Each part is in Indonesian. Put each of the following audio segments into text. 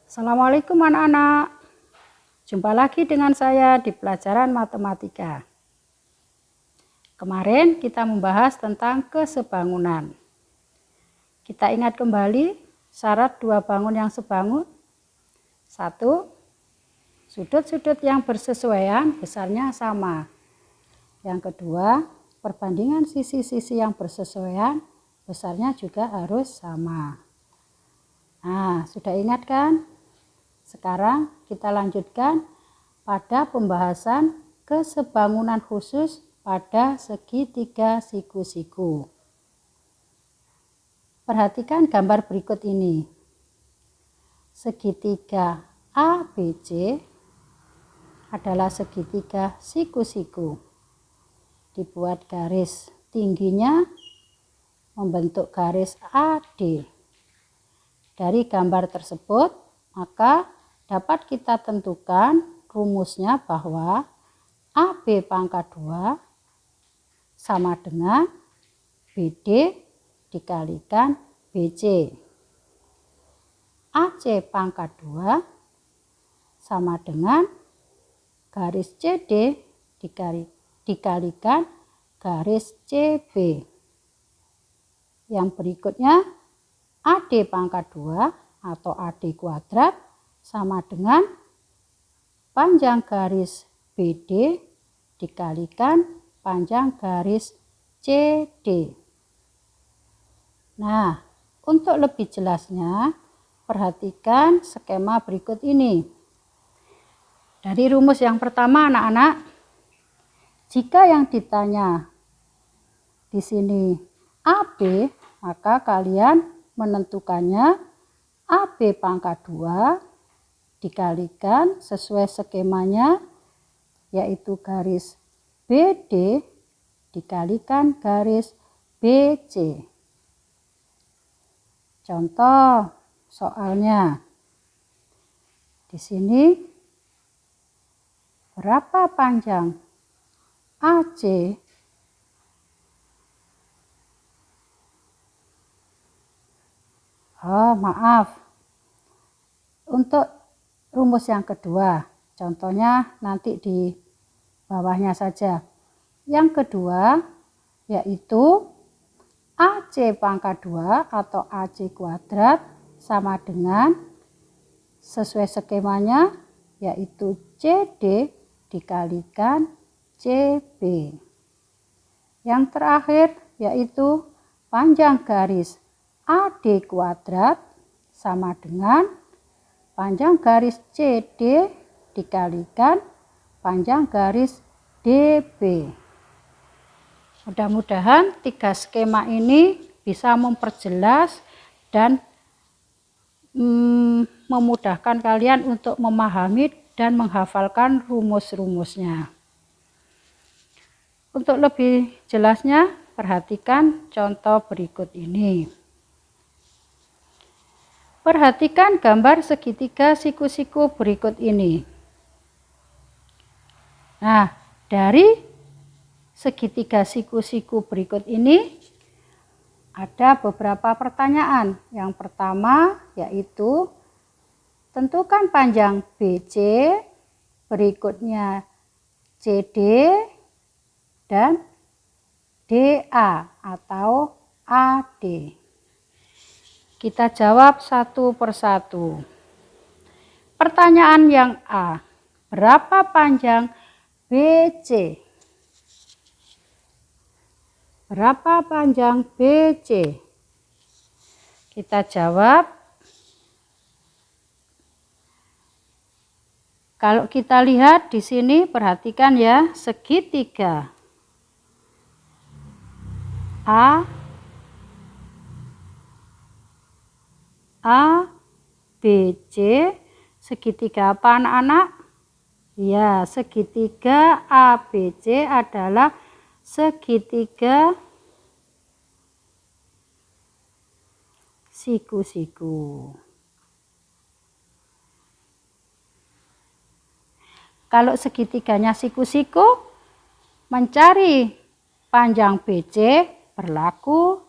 Assalamualaikum anak-anak. Jumpa lagi dengan saya di pelajaran matematika. Kemarin kita membahas tentang kesebangunan. Kita ingat kembali syarat dua bangun yang sebangun. 1. Sudut-sudut yang bersesuaian besarnya sama. Yang kedua, perbandingan sisi-sisi yang bersesuaian besarnya juga harus sama. Nah, sudah ingat kan? Sekarang kita lanjutkan pada pembahasan kesebangunan khusus pada segitiga siku-siku. Perhatikan gambar berikut ini. Segitiga ABC adalah segitiga siku-siku. Dibuat garis tingginya membentuk garis AD. Dari gambar tersebut, maka dapat kita tentukan rumusnya bahwa AB pangkat 2 sama dengan BD dikalikan BC. AC pangkat 2 sama dengan garis CD dikalikan garis CB. Yang berikutnya AD pangkat 2 atau AD kuadrat sama dengan panjang garis BD dikalikan panjang garis CD. Nah, untuk lebih jelasnya, perhatikan skema berikut ini. Dari rumus yang pertama, anak-anak, jika yang ditanya di sini AB, maka kalian menentukannya AB pangkat 2 dikalikan sesuai skemanya, yaitu garis BD dikalikan garis BC. Contoh soalnya. Di sini berapa panjang AC? Oh, maaf. Untuk rumus yang kedua, contohnya nanti di bawahnya saja. Yang kedua, yaitu AC pangkat 2 atau AC kuadrat sama dengan sesuai skemanya, yaitu CD dikalikan CB. Yang terakhir, yaitu panjang garis AD kuadrat sama dengan panjang garis CD dikalikan panjang garis DB. Mudah-mudahan tiga skema ini bisa memperjelas dan memudahkan kalian untuk memahami dan menghafalkan rumus-rumusnya. Untuk lebih jelasnya, perhatikan contoh berikut ini. Perhatikan gambar segitiga siku-siku berikut ini. Nah, dari segitiga siku-siku berikut ini ada beberapa pertanyaan. Yang pertama yaitu tentukan panjang BC, berikutnya CD dan DA atau AD. Kita jawab satu persatu. Pertanyaan yang A, berapa panjang BC? Berapa panjang BC? Kita jawab. Kalau kita lihat di sini, perhatikan ya, segitiga ABC, segitiga apa anak-anak? Ya, segitiga ABC adalah segitiga siku-siku. Kalau segitiganya siku-siku, mencari panjang BC berlaku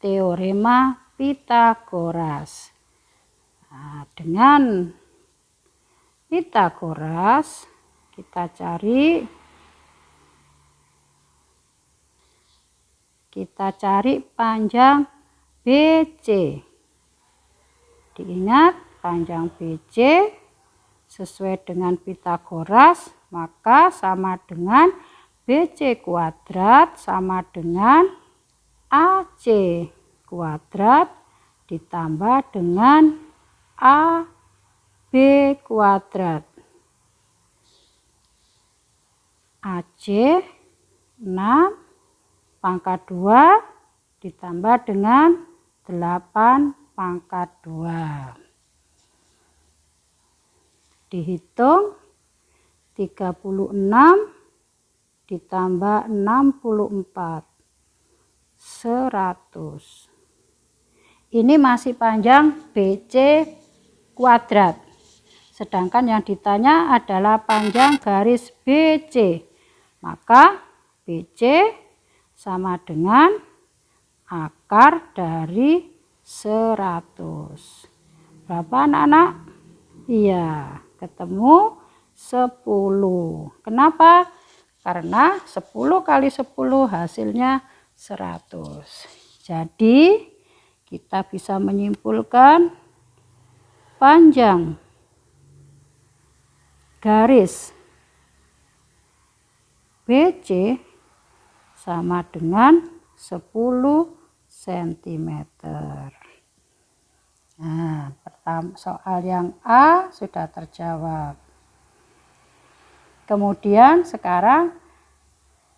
teorema Pythagoras. Nah, dengan Pitagoras, kita cari panjang BC. Diingat, panjang BC sesuai dengan Pitagoras maka sama dengan BC kuadrat sama dengan AC kuadrat ditambah dengan AB kuadrat. AC 6 pangkat 2 ditambah dengan 8 pangkat 2. Dihitung 36 ditambah 64 100. Ini masih panjang BC kuadrat. Sedangkan yang ditanya adalah panjang garis BC. Maka BC sama dengan akar dari 100. Berapa anak-anak? Iya, ketemu 10. Kenapa? Karena 10 kali 10 hasilnya 100. Jadi kita bisa menyimpulkan panjang garis BC sama dengan 10 cm. Nah, soal yang A sudah terjawab. Kemudian sekarang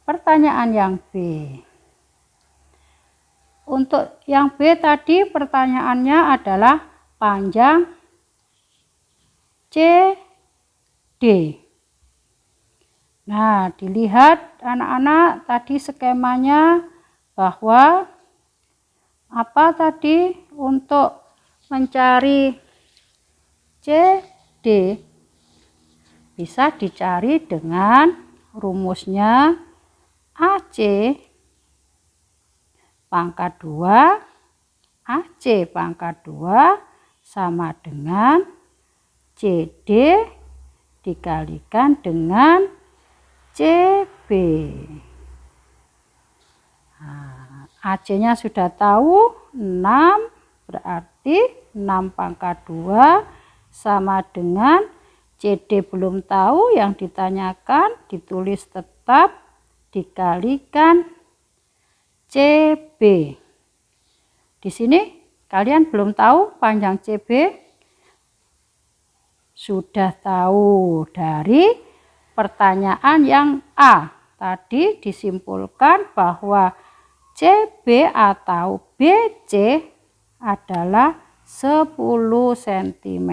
pertanyaan yang B. Untuk yang B tadi pertanyaannya adalah panjang CD. Nah, dilihat anak-anak tadi skemanya bahwa apa tadi untuk mencari CD bisa dicari dengan rumusnya AC pangkat 2 AC pangkat 2 sama dengan CD dikalikan dengan CB. Nah, AC-nya sudah tahu 6, berarti 6 pangkat 2 sama dengan CD belum tahu, yang ditanyakan ditulis tetap dikalikan CB. Di sini kalian belum tahu panjang CB? Sudah tahu dari pertanyaan yang A. Tadi disimpulkan bahwa CB atau BC adalah 10 cm.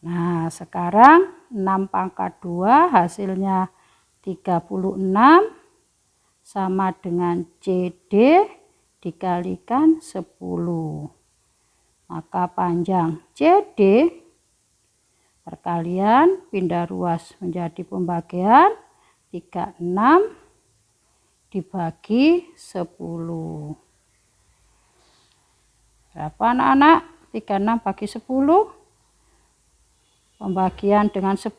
Nah, sekarang 6 pangkat 2 hasilnya 36 sama dengan CD dikalikan 10. Maka panjang CD perkalian pindah ruas menjadi pembagian 36 dibagi 10. Berapa anak-anak? 36 bagi 10. Pembagian dengan 10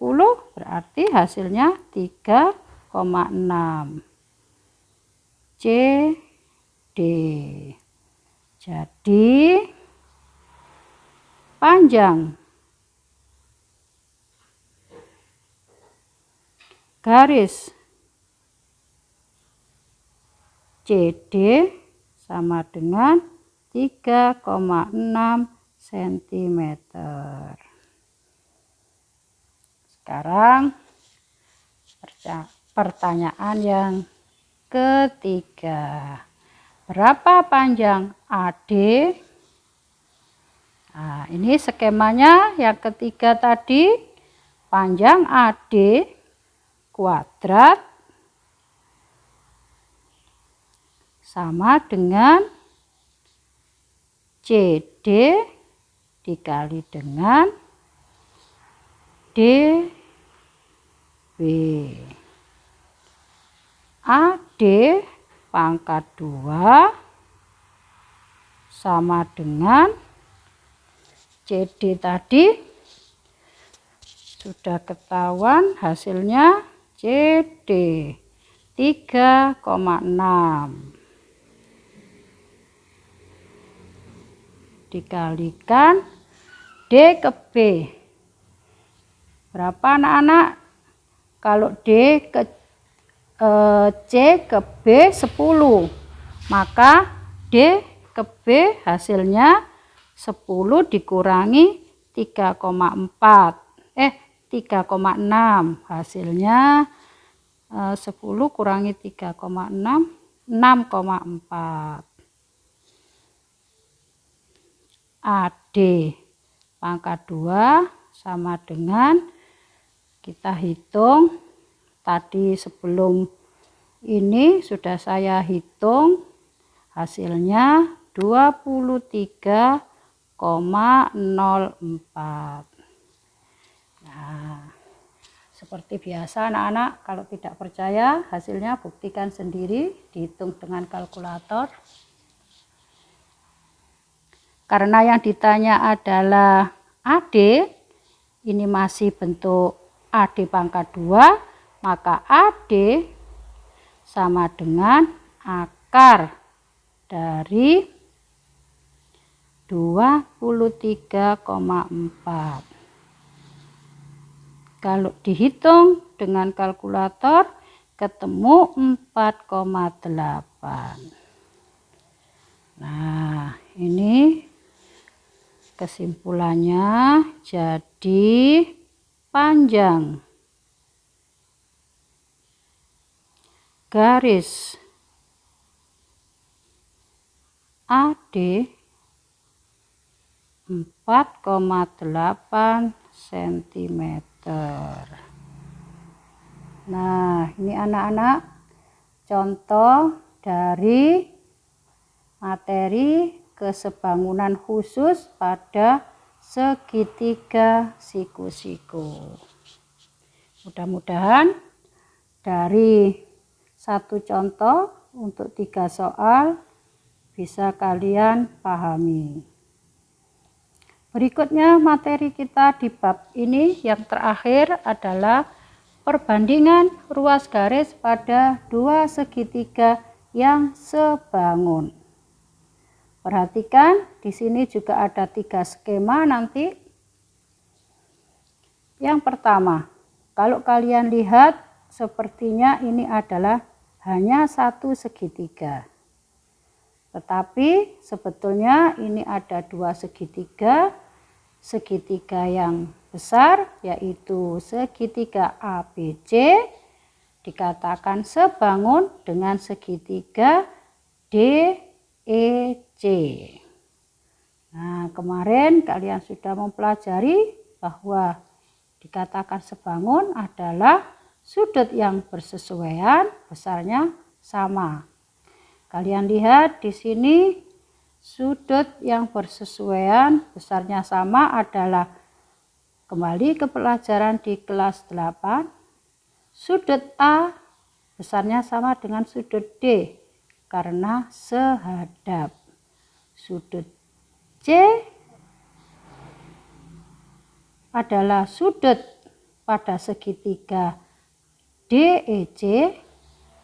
berarti hasilnya 3,6. CD. Jadi panjang garis CD sama dengan 3,6 cm. Sekarang pertanyaan yang ketiga. Berapa panjang AD? Nah, ini skemanya yang ketiga tadi. Panjang AD kuadrat sama dengan CD dikali dengan DB. AD pangkat 2 sama dengan CD tadi Sudah ketahuan hasilnya CD 3,6. Dikalikan D ke B. Berapa anak-anak? Kalau D ke C ke B 10, maka D ke B hasilnya 10 dikurangi 3,6, hasilnya 10 kurangi 3,6, 6,4. AD pangkat 2 sama dengan, kita hitung tadi sebelum ini sudah saya hitung, hasilnya 23,04. Nah, seperti biasa anak-anak, kalau tidak percaya hasilnya buktikan sendiri, dihitung dengan kalkulator. Karena yang ditanya adalah AD, ini masih bentuk AD pangkat 2, maka AD sama dengan akar dari 23,4. Kalau dihitung dengan kalkulator ketemu 4,8. Nah, ini kesimpulannya, jadi panjang garis AD 4,8 cm. Nah, ini anak-anak contoh dari materi kesebangunan khusus pada segitiga siku-siku. Mudah-mudahan dari satu contoh untuk 3 soal bisa kalian pahami. Berikutnya materi kita di bab ini yang terakhir adalah perbandingan ruas garis pada 2 segitiga yang sebangun. Perhatikan, di sini juga ada 3 skema nanti. Yang pertama, kalau kalian lihat sepertinya ini adalah hanya 1 segitiga. Tetapi sebetulnya ini ada 2 segitiga. Segitiga yang besar yaitu segitiga ABC dikatakan sebangun dengan segitiga DEC. Nah, kemarin kalian sudah mempelajari bahwa dikatakan sebangun adalah sudut yang bersesuaian besarnya sama. Kalian lihat di sini sudut yang bersesuaian besarnya sama adalah, kembali ke pelajaran di kelas 8, sudut A besarnya sama dengan sudut D karena sehadap. Sudut C adalah sudut pada segitiga DEC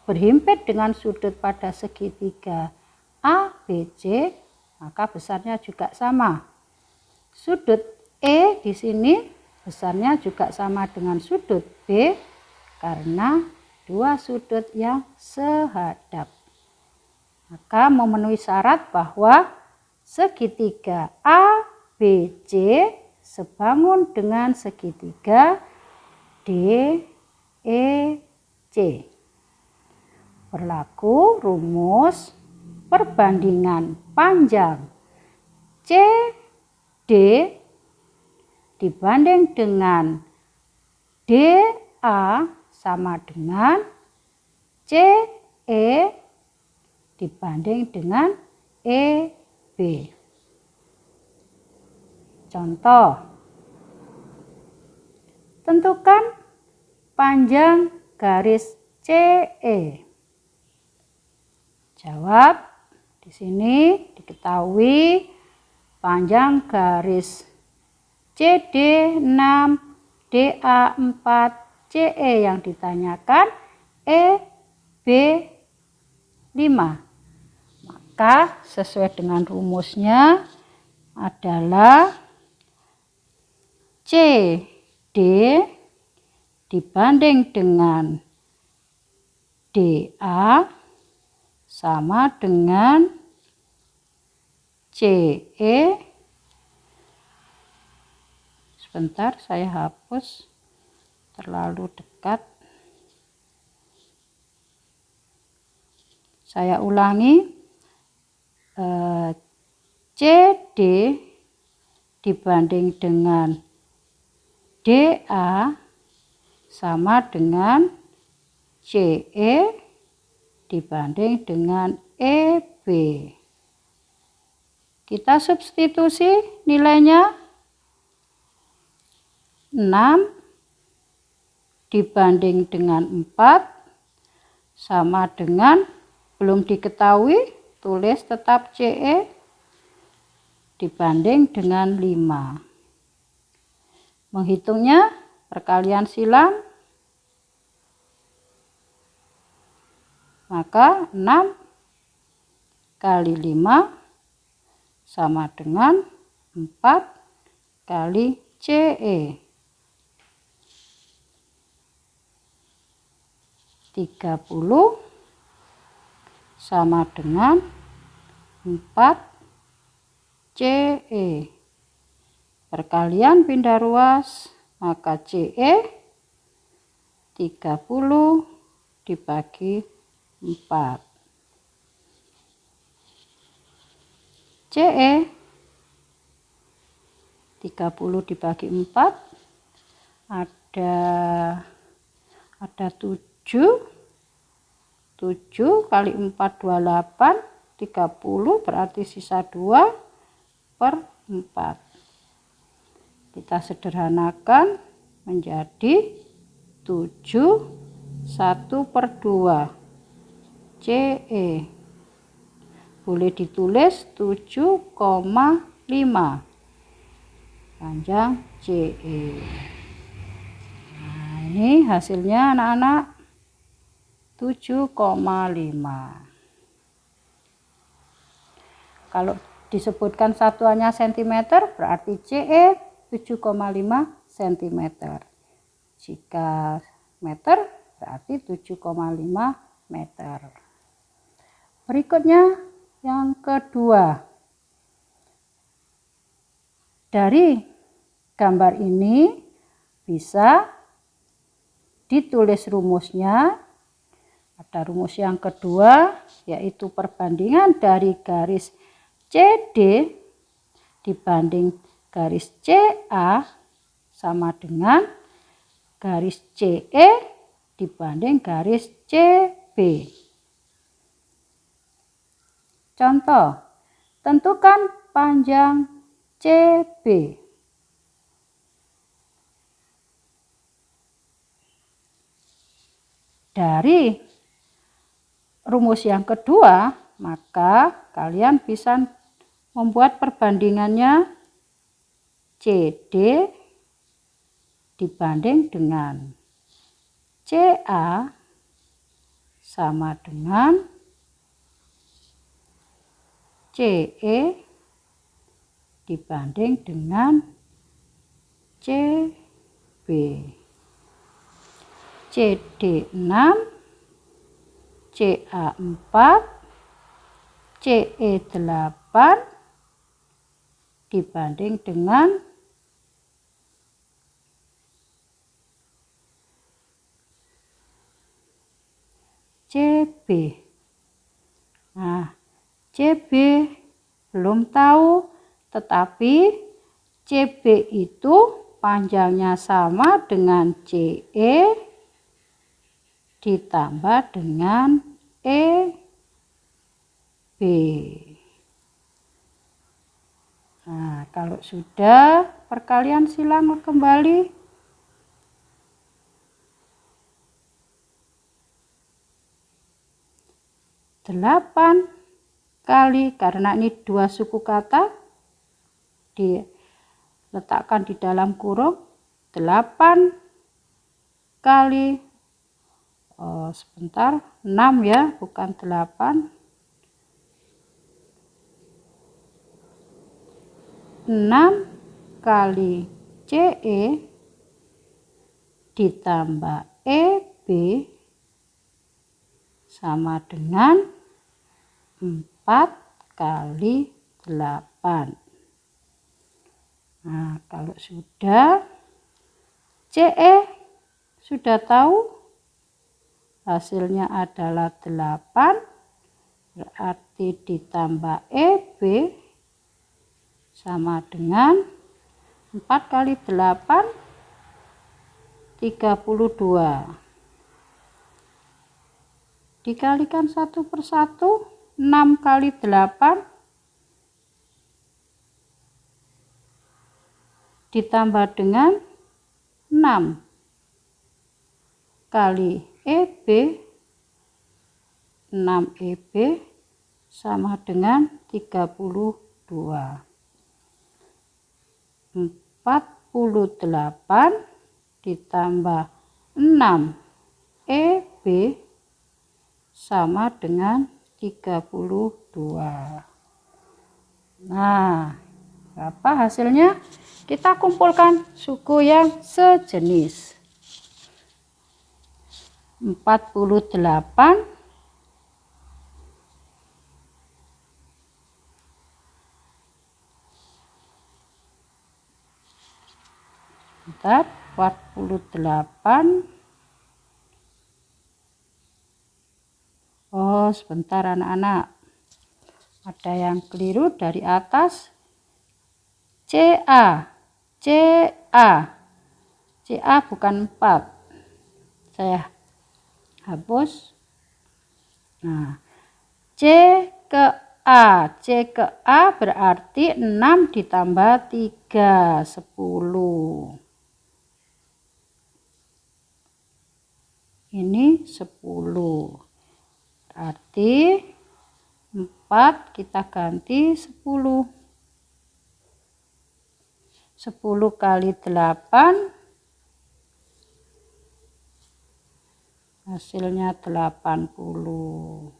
berhimpit dengan sudut pada segitiga ABC, maka besarnya juga sama. Sudut E di sini besarnya juga sama dengan sudut B karena 2 sudut yang sehadap. Maka memenuhi syarat bahwa segitiga ABC sebangun dengan segitiga DEC. Berlaku rumus perbandingan panjang CD dibanding dengan DA sama dengan CE dibanding dengan EB. Contoh, tentukan panjang garis CE. Jawab, di sini diketahui panjang garis CD 6 DA 4, CE yang ditanyakan, E, B 5. Maka sesuai dengan rumusnya adalah CD dibanding dengan DA sama dengan CE. Sebentar, saya hapus, terlalu dekat. Saya ulangi, CD dibanding dengan DA sama dengan CE dibanding dengan EB. Kita substitusi nilainya. 6 dibanding dengan 4 sama dengan, belum diketahui, tulis tetap CE, dibanding dengan 5. Menghitungnya perkalian silang, maka 6 kali 5 sama dengan 4 kali CE. 30 sama dengan 4 CE. Perkalian pindah ruas, maka CE 30 dibagi 4. CE 30 dibagi 4 ada 7 kali 4 28, 30, berarti sisa 2/4. Kita sederhanakan menjadi 7 1/2 CE. Boleh ditulis 7,5 panjang CE. Nah, ini hasilnya anak-anak, 7,5. Kalau disebutkan satuannya cm, berarti CE 7,5 cm. Jika meter, berarti 7,5 meter. Berikutnya yang kedua. Dari gambar ini bisa ditulis rumusnya. Ada rumus yang kedua, yaitu perbandingan dari garis CD dibanding garis CA sama dengan garis CE dibanding garis CB. Contoh, tentukan panjang CB. Dari rumus yang kedua, maka kalian bisa membuat perbandingannya CD dibanding dengan CA sama dengan CE dibanding dengan CB. CD 6, CA 4, CE 8 dibanding dengan CB. Nah, CB belum tahu, tetapi CB itu panjangnya sama dengan CE ditambah dengan EB. Nah, kalau sudah, perkalian silang kembali. Delapan kali, karena ini dua suku kata, diletakkan di dalam kurung, 8 kali 6 ya, bukan 8. 6 kali CE ditambah EB sama dengan 4 kali 8. Nah, kalau sudah, CE sudah tahu hasilnya adalah 8, berarti ditambah EB sama dengan 4 kali 8, 32. Dikalikan 1 per 1, 6 kali 8 ditambah dengan 6 kali EB, 6 EB sama dengan 32. 48 ditambah 6 EB sama dengan 32. Nah, apa hasilnya? Kita kumpulkan suku yang sejenis. 48 Oh, sebentar anak-anak. Ada yang keliru dari atas. CA bukan 4. Saya hapus. Nah, C ke A berarti 6 ditambah 3, 10. Ini 10. Berarti 4 kita ganti 10. 10 kali 8 hasilnya 80.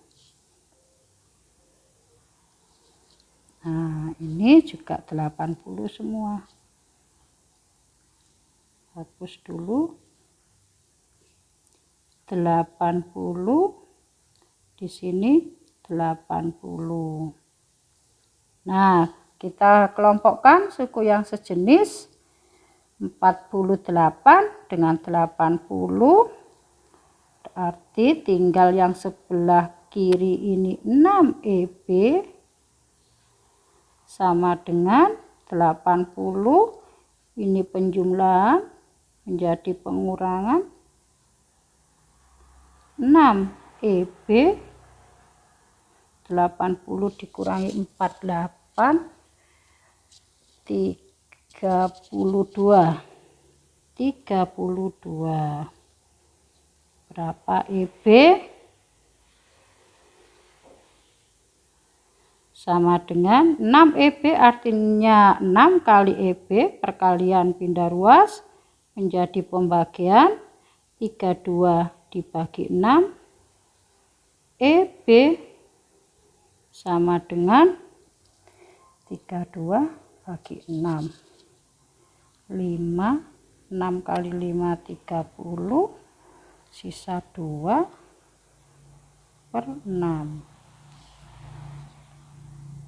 Nah, ini juga 80 semua. Hapus dulu. 80 di sini 80. Nah, kita kelompokkan suku yang sejenis. 48 dengan 80, berarti tinggal yang sebelah kiri ini 6 EB sama dengan 80. Ini penjumlahan menjadi pengurangan 6 EB, 80 dikurangi 48, 32. Berapa EB? Sama dengan 6 EB, artinya 6 kali EB, perkalian pindah ruas menjadi pembagian 32 dibagi 6, EB sama dengan 32 bagi 6. 6 kali 5 30, sisa 2 per 6.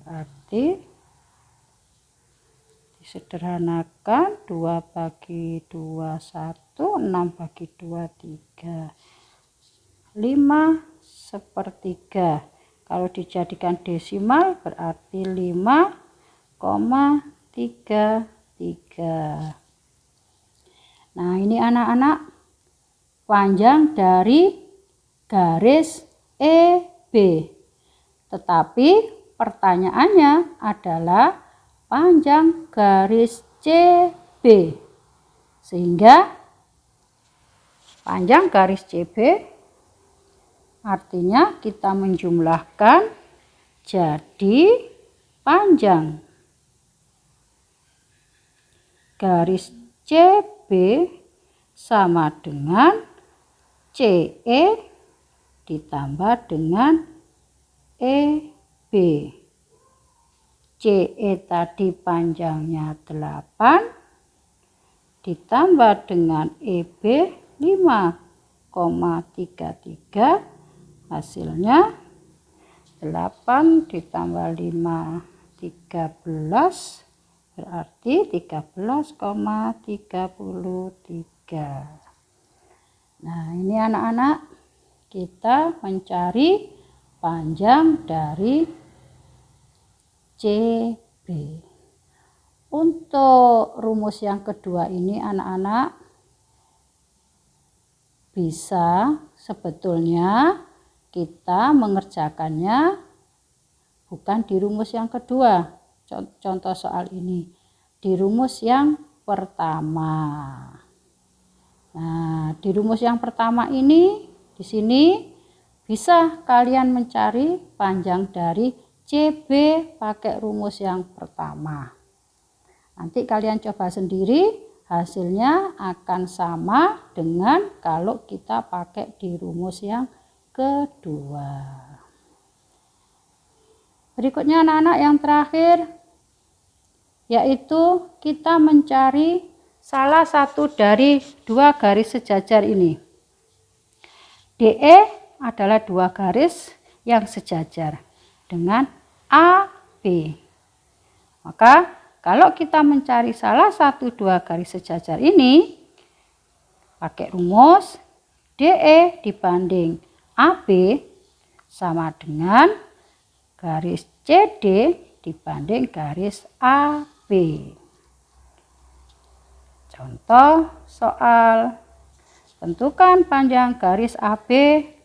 Berarti disederhanakan 2 bagi 2 1, 6 bagi 2 3, 5/3. Kalau dijadikan desimal berarti 5,33. Nah, ini anak-anak panjang dari garis EB. Tetapi pertanyaannya adalah panjang garis CB. Sehingga panjang garis CB artinya kita menjumlahkan jadi panjang garis CB CB sama dengan CE ditambah dengan EB. CE tadi panjangnya 8 ditambah dengan EB 5,33, hasilnya 8 ditambah 5 13, berarti 13,33. Nah, ini anak-anak, kita mencari panjang dari CB. Untuk rumus yang kedua ini anak-anak bisa sebetulnya kita mengerjakannya bukan di rumus yang kedua. Contoh soal ini di rumus yang pertama. Nah, di rumus yang pertama ini di sini bisa kalian mencari panjang dari CB pakai rumus yang pertama. Nanti kalian coba sendiri, hasilnya akan sama dengan kalau kita pakai di rumus yang kedua. Berikutnya anak-anak yang terakhir, yaitu kita mencari salah satu dari dua garis sejajar ini. DE adalah dua garis yang sejajar dengan AB. Maka kalau kita mencari salah satu dua garis sejajar ini, pakai rumus DE dibanding AB sama dengan garis CD dibanding garis AB. Contoh soal, tentukan panjang garis AB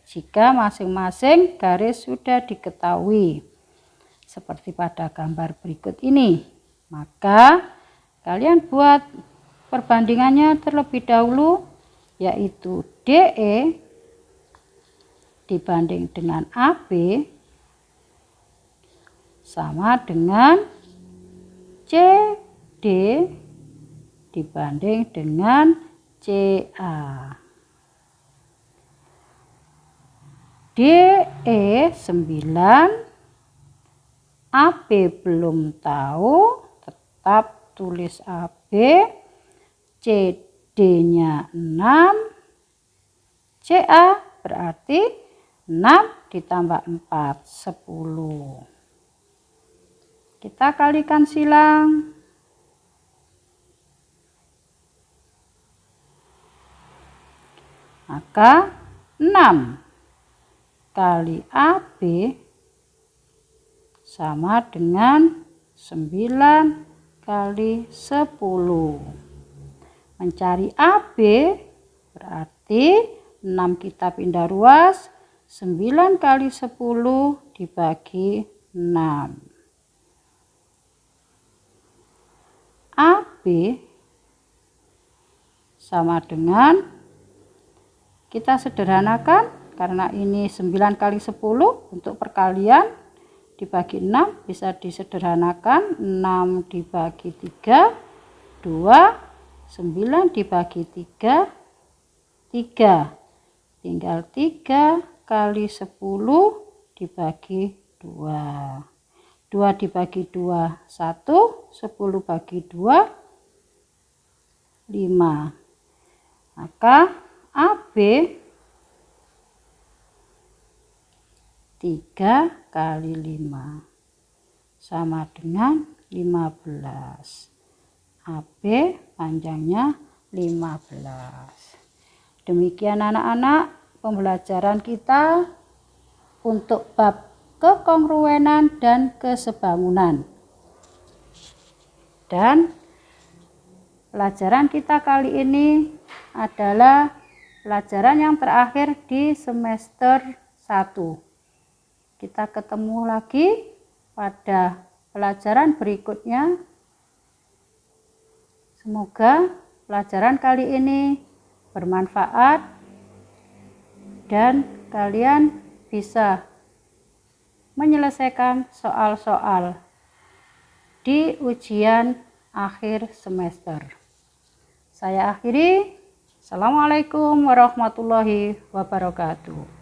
jika masing-masing garis sudah diketahui. Seperti pada gambar berikut ini. Maka kalian buat perbandingannya terlebih dahulu, yaitu DE dibanding dengan AB sama dengan CD dibanding dengan CA. DE 9, AB belum tahu, tetap tulis AB, CD-nya 6, CA berarti 6 ditambah 4, 10. Kita kalikan silang. Maka 6 kali AB sama dengan 9 kali 10. Mencari AB berarti 6 kita pindah ruas, 9 kali 10 dibagi 6. AB sama dengan, kita sederhanakan karena ini 9 kali 10 untuk perkalian, dibagi 6 bisa disederhanakan, 6 dibagi 3, 2, 9 dibagi 3, 3. Tinggal 3 kali 10 dibagi 2. 2 dibagi 2, 1, 10 bagi 2, 5. Maka AB 3 kali 5 sama dengan 15. AB panjangnya 15. Demikian anak-anak pembelajaran kita untuk bab kekongruenan dan kesebangunan. Dan pelajaran kita kali ini adalah pelajaran yang terakhir di semester 1. Kita ketemu lagi pada pelajaran berikutnya. Semoga pelajaran kali ini bermanfaat dan kalian bisa menyelesaikan soal-soal di ujian akhir semester. Saya akhiri. Assalamualaikum warahmatullahi wabarakatuh.